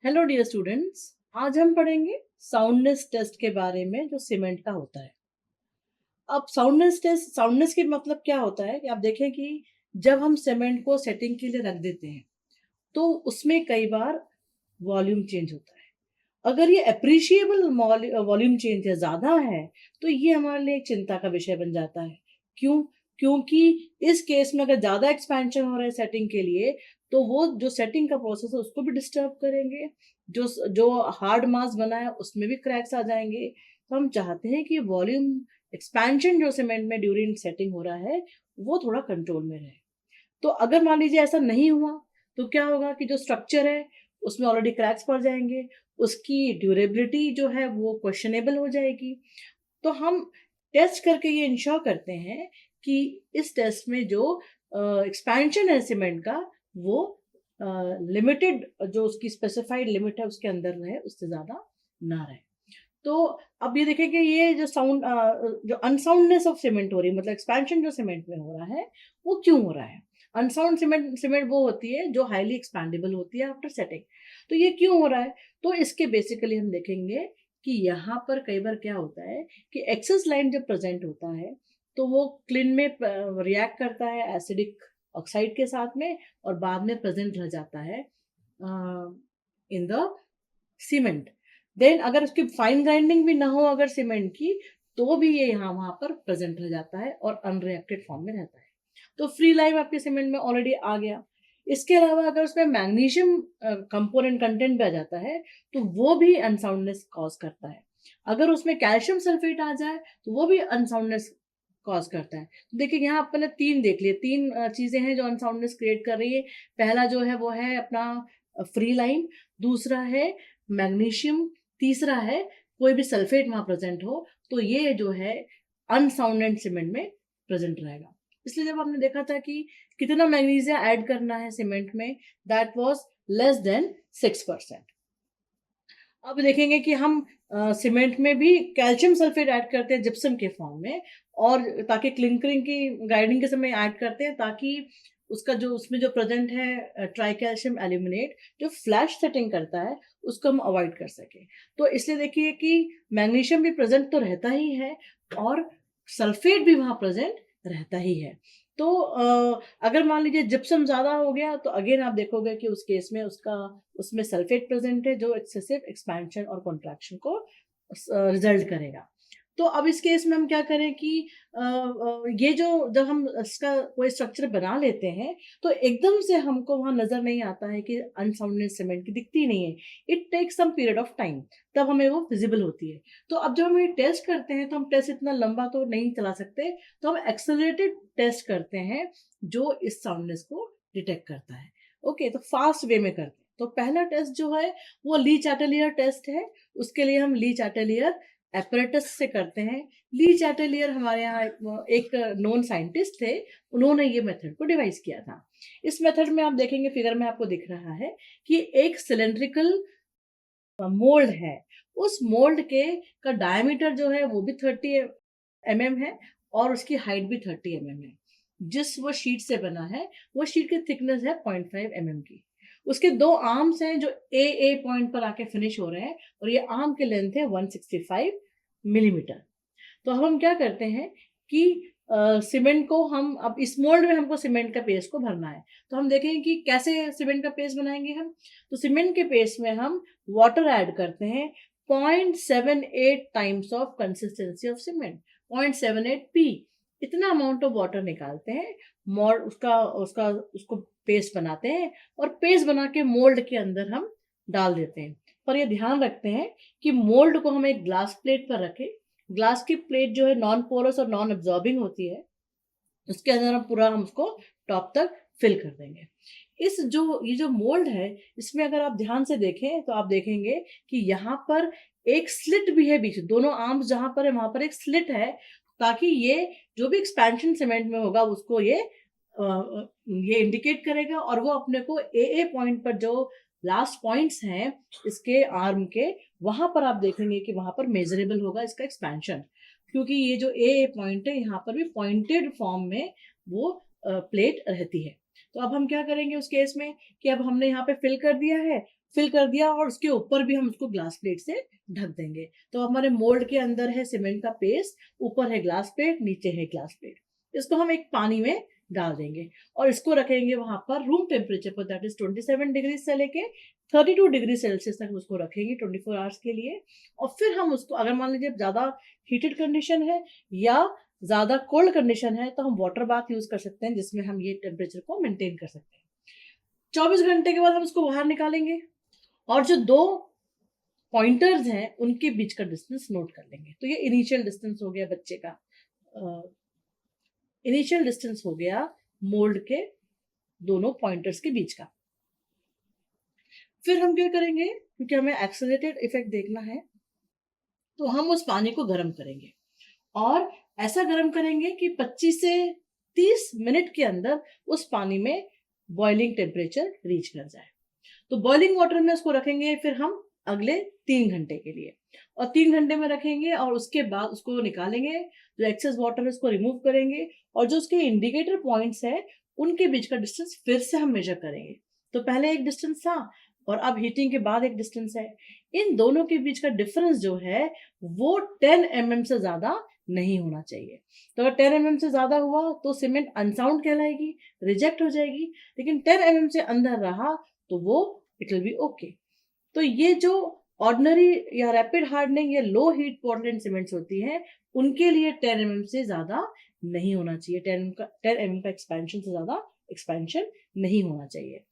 Hello dear students. आज हम पढ़ेंगे साउंडनेस टेस्ट के बारे में जो सीमेंट का होता है। अब साउंडनेस के मतलब क्या होता है कि आप देखें कि जब हम सीमेंट को सेटिंग के लिए रख देते हैं तो उसमें कई बार वॉल्यूम चेंज होता है। अगर ये अप्रिशिएबल वॉल्यूम चेंज है, ज्यादा है, तो ये हमारे लिए एक चिंता का विषय बन जाता है। क्यों? क्योंकि इस केस में अगर ज्यादा एक्सपेंशन हो रहा है सेटिंग के लिए, तो वो जो सेटिंग का प्रोसेस है उसको भी डिस्टर्ब करेंगे। जो जो हार्ड मास बना है उसमें भी क्रैक्स आ जाएंगे। तो हम चाहते हैं कि वॉल्यूम एक्सपेंशन जो सीमेंट में ड्यूरिंग सेटिंग हो रहा है वो थोड़ा कंट्रोल में रहे। तो अगर मान लीजिए ऐसा नहीं हुआ तो क्या होगा कि जो स्ट्रक्चर है उसमें ऑलरेडी क्रैक्स पड़ जाएंगे, उसकी ड्यूरेबिलिटी जो है वो क्वेश्चनेबल हो जाएगी। तो हम टेस्ट करके ये इंश्योर करते हैं कि इस टेस्ट में जो एक्सपेंशन है सीमेंट का वो लिमिटेड, जो उसकी स्पेसिफाइड लिमिट है उसके अंदर रहे, उससे ज्यादा ना रहे। तो अब ये देखें कि ये जो जो अनसाउंडनेस ऑफ सीमेंट हो रही है, मतलब एक्सपेंशन जो सीमेंट में हो रहा है वो क्यों हो रहा है। अनसाउंड सीमेंट सीमेंट वो होती है जो हाईली एक्सपैंडेबल होती है आफ्टर सेटिंग। तो ये क्यों हो रहा है? तो इसके बेसिकली हम देखेंगे कि यहाँ पर कई बार क्या होता है कि एक्सेस लाइन जब प्रेजेंट होता है तो वो क्लिन में रिएक्ट करता है एसिडिक ऑक्साइड के साथ में, और बाद में प्रेजेंट रह जाता है इन द सीमेंट। देन अगर उसकी फाइन ग्राइंडिंग भी ना हो अगर सीमेंट की, तो भी ये यहाँ वहां पर प्रेजेंट रह जाता है और अनरिएक्टेड फॉर्म में रहता है। तो फ्री लाइम आपके सीमेंट में ऑलरेडी आ गया। इसके अलावा अगर उसमें मैग्नीशियम कंपोनेंट कंटेंट भी आ जाता है तो वो भी अनसाउंडनेस कॉज करता है। अगर उसमें कैल्शियम सल्फेट आ जाए तो वो भी अनसाउंडनेस कॉज करता है। तो देखिए यहाँ अपने तीन देख लिए, तीन चीजें हैं जो अनसाउंडनेस क्रिएट कर रही है। पहला जो है वो है अपना फ्री लाइम, दूसरा है मैग्नीशियम, तीसरा है कोई भी सल्फेट वहां प्रेजेंट हो, तो ये जो है अनसाउंडेड सीमेंट में प्रेजेंट रहेगा। इसलिए जब हमने देखा था कि कितना मैग्नीशियम ऐड करना है सीमेंट में, दैट वाज लेस देन 6%। अब देखेंगे कि हम सीमेंट में भी कैल्शियम सल्फेट ऐड करते हैं जिप्सम के फॉर्म में, और ताकि क्लिंकरिंग की ग्राइंडिंग के समय ऐड करते हैं ताकि उसका जो उसमें जो प्रेजेंट है ट्राई कैल्शियम एल्यूमिनेट जो फ्लैश सेटिंग करता है उसको हम अवॉइड कर सके। तो इसलिए देखिए कि मैग्नीशियम भी प्रेजेंट तो रहता ही है और सल्फेट भी वहां प्रेजेंट रहता ही है। तो अगर मान लीजिए जिप्सम ज्यादा हो गया तो अगेन आप देखोगे कि उस केस में उसका उसमें सल्फेट प्रेजेंट है जो एक्सेसिव एक्सपेंशन और कॉन्ट्रैक्शन को रिजल्ट करेगा। तो अब इस केस में हम क्या करें कि ये जो जब हम इसका कोई स्ट्रक्चर बना लेते हैं तो एकदम से हमको वहां नजर नहीं आता है कि अनसाउंडनेस सीमेंट की दिखती नहीं है। It takes some period of time, तब हमें वो विजिबल होती है। तो अब जब हम ये टेस्ट करते हैं तो हम टेस्ट इतना लंबा तो नहीं चला सकते, तो हम एक्सेलरेटेड टेस्ट करते हैं जो इस साउंडनेस को डिटेक्ट करता है। ओके, तो फास्ट वे में करते हैं। तो पहला टेस्ट जो है वो ली चैटलियर टेस्ट है। उसके लिए हम ली चैटलियर एपरेटस से करते हैं। ली चैटलियर हमारे यहाँ एक नोन साइंटिस्ट थे, उन्होंने ये मेथड को डिवाइस किया था। इस मेथड में आप देखेंगे फिगर में आपको दिख रहा है कि एक सिलेंड्रिकल मोल्ड है। उस मोल्ड के का डायमीटर जो है वो भी 30 mm है और उसकी हाइट भी 30 mm है। जिस वो शीट से बना है वो शीट की थिकनेस है 0.5 mm की। उसके दो आर्म्स हैं जो ए पॉइंट पर आके फिनिश हो रहे हैं, और ये आर्म की लेंथ है 165 mm। तो अब हम क्या करते हैं कि सीमेंट को हम अब इस मोल्ड में हमको सीमेंट का पेस्ट को भरना है। तो हम देखेंगे कि कैसे सीमेंट का पेस्ट बनाएंगे हम। तो सीमेंट के पेस्ट में हम वाटर ऐड करते हैं 0.78 times of consistency of cement, 0.78 p। इतना अमाउंट ऑफ वाटर निकालते हैं, मोल्ड उसका उसका उसको पेस्ट बनाते हैं और पेस्ट बना के मोल्ड के अंदर हम डाल देते हैं। पर ये ध्यान रखते हैं कि मोल्ड को हम एक ग्लास प्लेट पर रखें। ग्लास की प्लेट जो है नॉन पोरस और नॉन अब्जॉर्बिंग होती है, उसके अंदर हम उसको टॉप तक फिल कर देंगे। इस जो ये जो मोल्ड है इसमें अगर आप ध्यान से देखें तो आप देखेंगे कि यहाँ पर एक स्लिट भी है बीच, दोनों आर्म्स जहां पर है वहां पर एक स्लिट है, ताकि ये जो भी एक्सपेंशन सीमेंट में होगा उसको ये इंडिकेट करेगा, और वो अपने को ए पॉइंट पर जो लास्ट पॉइंट्स हैं इसके आर्म के, वहां पर आप देखेंगे कि वहां पर मेजरेबल होगा इसका एक्सपेंशन। क्योंकि ये जो ए पॉइंट है यहाँ पर भी पॉइंटेड फॉर्म में वो प्लेट रहती है। तो अब हम क्या करेंगे उस केस में कि अब हमने यहाँ पे फिल कर दिया है, फिल कर दिया और उसके ऊपर भी हम उसको ग्लास प्लेट से ढक देंगे। तो हमारे मोल्ड के अंदर है सीमेंट का पेस्ट, ऊपर है ग्लास प्लेट, नीचे है ग्लास प्लेट। इसको हम एक पानी में डाल देंगे और इसको रखेंगे वहां पर रूम टेम्परेचर पर, दैट इज 27 डिग्री से लेके 32 डिग्री सेल्सियस तक उसको रखेंगे 24 आवर्स के लिए। और फिर हम उसको, अगर मान लीजिए ज्यादा हीटेड कंडीशन है या ज्यादा कोल्ड कंडीशन है, तो हम वाटर बाथ यूज कर सकते हैं जिसमें हम ये टेम्परेचर को मेंटेन कर सकते हैं। 24 घंटे के बाद हम उसको बाहर निकालेंगे और जो दो पॉइंटर्स हैं उनके बीच का डिस्टेंस नोट कर लेंगे। तो ये इनिशियल डिस्टेंस हो गया बच्चे का, इनिशियल डिस्टेंस हो गया मोल्ड के दोनों पॉइंटर्स के बीच का। फिर हम क्या करेंगे, क्योंकि हमें एक्सेलरेटेड इफेक्ट देखना है, तो हम उस पानी को गर्म करेंगे और ऐसा गर्म करेंगे कि 25 से 30 मिनट के अंदर उस पानी में बॉइलिंग टेम्परेचर रीच कर जाए। तो बॉइलिंग वाटर में उसको रखेंगे फिर हम अगले 3 घंटे के लिए, और 3 घंटे में रखेंगे और उसके बाद उसको निकालेंगे, जो एक्सेस वाटर है उसको रिमूव करेंगे और जो उसके इंडिकेटर पॉइंट्स है उनके बीच का डिस्टेंस फिर से हम मेजर करेंगे। तो पहले एक डिस्टेंस था और अब हीटिंग के बाद एक डिस्टेंस है। इन दोनों के बीच का डिफरेंस जो है वो 10 mm से ज्यादा नहीं होना चाहिए। तो अगर 10 mm से ज्यादा हुआ तो सीमेंट अनसाउंड कहलाएगी, रिजेक्ट हो जाएगी। लेकिन 10 mm से अंदर रहा तो वो इट विल बी ओके। तो ये जो ऑर्डिनरी या रैपिड हार्डनिंग या लो हीट पोर्टलैंड सीमेंट्स होती हैं उनके लिए 10 mm से ज्यादा नहीं होना चाहिए, 10 mm का एक्सपेंशन से ज्यादा एक्सपेंशन नहीं होना चाहिए।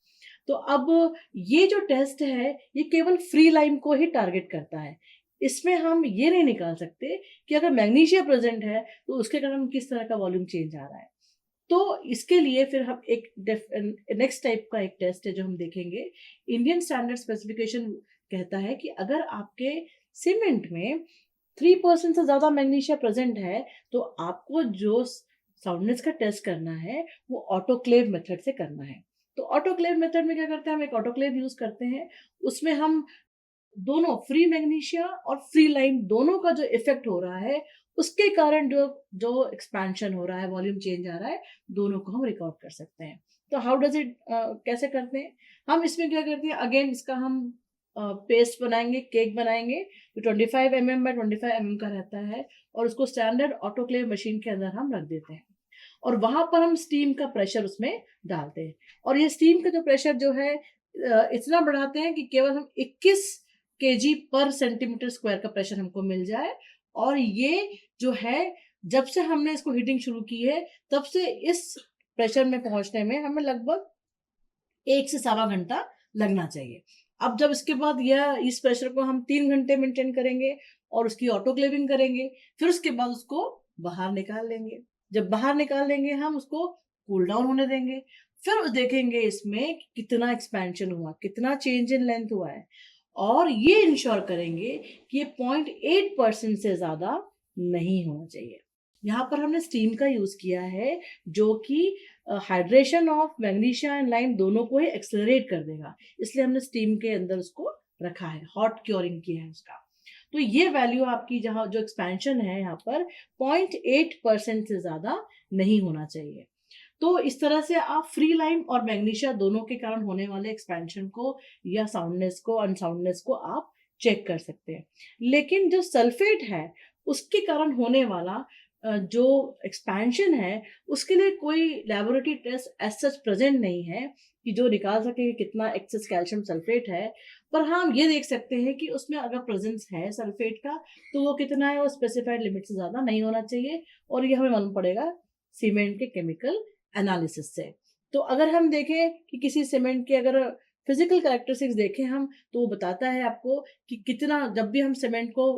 तो अब ये जो टेस्ट है ये केवल फ्री लाइम को ही टारगेट करता है। इसमें हम ये नहीं निकाल सकते कि अगर मैग्नीशिया प्रेजेंट है तो उसके कारण किस तरह का वॉल्यूम चेंज आ रहा है। तो इसके लिए फिर हम एक नेक्स्ट टाइप का एक टेस्ट है जो हम देखेंगे। इंडियन स्टैंडर्ड स्पेसिफिकेशन कहता है कि अगर आपके सीमेंट में 3% से ज्यादा मैग्नीशिया प्रेजेंट है तो आपको जो साउंडनेस का टेस्ट करना है वो ऑटोक्लेव मेथड से करना है। तो ऑटोक्लेव मेथड में क्या करते हैं, हम एक ऑटोक्लेव यूज करते हैं। उसमें हम दोनों फ्री मैग्नीशिया और फ्री लाइम दोनों का जो इफेक्ट हो रहा है उसके कारण जो जो एक्सपेंशन हो रहा है, वॉल्यूम चेंज आ रहा है, दोनों को हम रिकॉर्ड कर सकते हैं। तो हाउ डज इट, कैसे करते हैं हम, इसमें क्या करते हैं, अगेन इसका हम पेस्ट बनाएंगे, केक बनाएंगे जो 25 mm बाय 25 mm का रहता है और उसको स्टैंडर्ड ऑटोक्लेव मशीन के अंदर हम रख देते हैं और वहां पर हम स्टीम का प्रेशर उसमें डालते हैं। और ये स्टीम का जो प्रेशर जो है इतना बढ़ाते हैं कि केवल हम 21 kg पर सेंटीमीटर स्क्वायर का प्रेशर हमको मिल जाए। और ये जो है जब से हमने इसको हीटिंग शुरू की है तब से इस प्रेशर में पहुंचने में हमें लगभग 1 से 1.25 घंटा लगना चाहिए। अब जब इसके बाद यह इस प्रेशर को हम 3 घंटे मेंटेन करेंगे और उसकी ऑटोक्लेविंग करेंगे, फिर उसके बाद उसको बाहर निकाल लेंगे। जब बाहर निकाल लेंगे हम उसको कूल डाउन होने देंगे, फिर देखेंगे इसमें कितना एक्सपेंशन हुआ, कितना चेंज इन लेंथ हुआ है, और ये इंश्योर करेंगे कि ये 0.8% से ज्यादा नहीं होना चाहिए। यहाँ पर हमने स्टीम का यूज किया है जो कि hydration of magnesia and lime दोनों को ही एक्सेलरेट कर देगा, इसलिए हमने स्टीम के अंदर उसको रखा है, हॉट क्योरिंग किया है उसका। तो ये वैल्यू आपकी जहाँ जो एक्सपेंशन है यहाँ पर 0.8% से ज्यादा नहीं होना चाहिए। तो इस तरह से आप फ्री लाइम और मैग्नीशिया दोनों के कारण होने वाले एक्सपेंशन को या साउंडनेस को, अनसाउंडनेस को आप चेक कर सकते हैं। लेकिन जो सल्फेट है उसके कारण होने वाला जो एक्सपेंशन है उसके लिए कोई laboratory test as such present नहीं है कि जो निकाल सके कि कितना एक्सेस कैल्शियम सल्फेट है। पर हाँ, हम ये देख सकते हैं कि उसमें अगर प्रेजेंस है सल्फेट का तो वो कितना है, वो स्पेसिफाइड लिमिट से ज्यादा नहीं होना चाहिए, और ये हमें मालूम पड़ेगा सीमेंट के केमिकल एनालिसिस से। तो अगर हम देखें कि किसी सीमेंट के अगर फिजिकल कैरेक्टरिस्टिक्स देखें हम, तो वो बताता है आपको कि कितना, जब भी हम सीमेंट को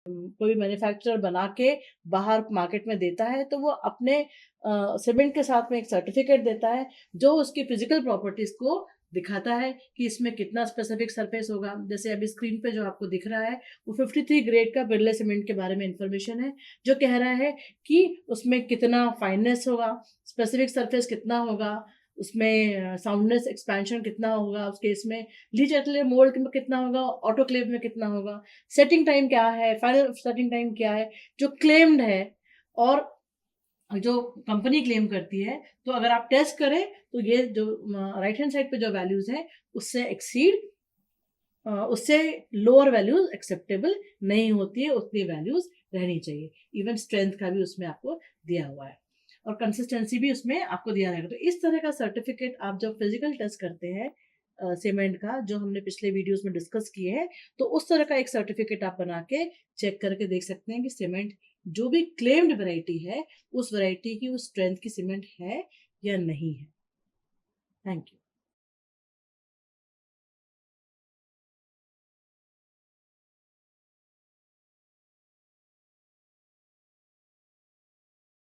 कोई मैन्युफैक्चरर बना के बाहर मार्केट में देता है तो वो अपने सीमेंट के साथ में एक सर्टिफिकेट देता है जो उसकी फिजिकल प्रॉपर्टीज को दिखाता है कि इसमें कितना स्पेसिफिक सरफेस होगा। जैसे अभी स्क्रीन पे जो आपको दिख रहा है वो 53 ग्रेड का बिरले सीमेंट के बारे में इंफॉर्मेशन है जो कह रहा है कि उसमें कितना फाइननेस होगा, स्पेसिफिक सरफेस कितना होगा, उसमें साउंडनेस एक्सपेंशन कितना होगा, उसके इसमें लीच एटलियर मोल्ड में कितना होगा, ऑटोक्लेव में कितना होगा, सेटिंग टाइम क्या है, फाइनल सेटिंग टाइम क्या है जो क्लेम्ड है और जो कंपनी क्लेम करती है। तो अगर आप टेस्ट करें तो ये जो राइट हैंड साइड पे जो वैल्यूज हैं उससे एक्सीड उससे लोअर वैल्यूज एक्सेप्टेबल नहीं होती है, उतनी वैल्यूज रहनी चाहिए। इवन स्ट्रेंथ का भी उसमें आपको दिया हुआ है और कंसिस्टेंसी भी उसमें आपको दिया रहेगा। तो इस तरह का सर्टिफिकेट आप जब फिजिकल टेस्ट करते हैं सीमेंट का, जो हमने पिछले वीडियोस में डिस्कस किए हैं, तो उस तरह का एक सर्टिफिकेट आप बना के चेक करके देख सकते हैं कि सीमेंट जो भी क्लेम्ड वैरायटी है, उस वैरायटी की उस स्ट्रेंथ की सीमेंट है या नहीं है। Thank you.